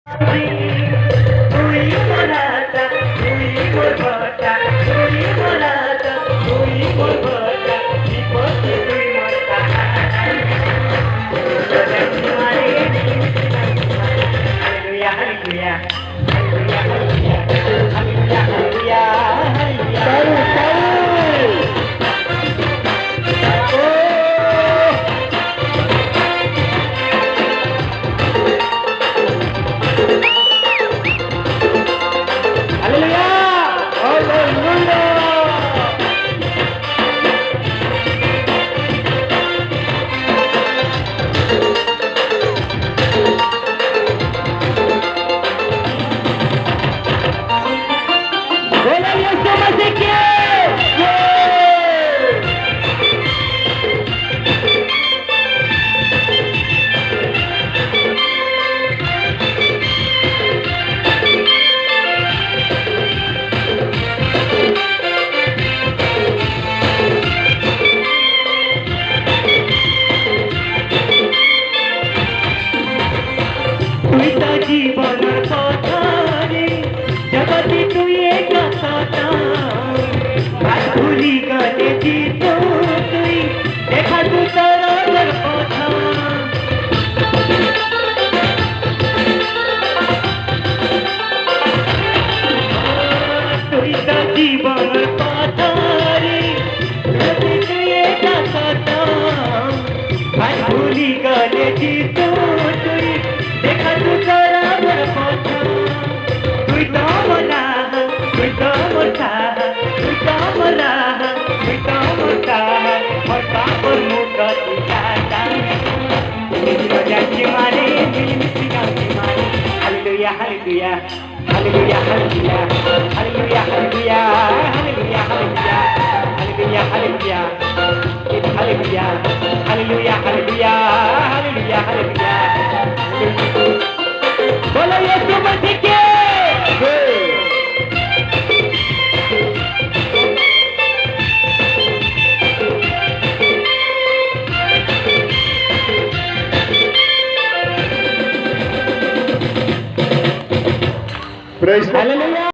তুই মোর রাজা, তুই মোর ভরসা, তুই মোর রাজা, তুই মোর ভরসা, বিপদে তুই মোর সাহারা। Hallelujah, hallelujah, hallelujah, hallelujah, hallelujah, hallelujah, hallelujah. Haleluya! Haleluya! Bola Yesus masih তুই তো জীবনের কথা রে জগতে তুই একা কথা আর ভুলি গলে জিত তুই দেখা তু তোর কথা তুই তো জীবনের কথা রে জগতে তুই একা কথা আর ভুলি গলে জিত তুই দেখা তু তোর কথা তুই তো মরা তুই তো মোটা তুই তো মরা তুই তো মোটা মোর বাপর মুখ তুই কাটা যাচ্ছি মারে মিলিমিশি গাছি মারে hallelujah hallelujah hallelujah hallelujah hallelujah hallelujah hallelujah hallelujah hallelujah hallelujah hallelujah hallelujah hallelujah hallelujah hallelujah बोलो यीशु मसीह के Praise the हालेलुया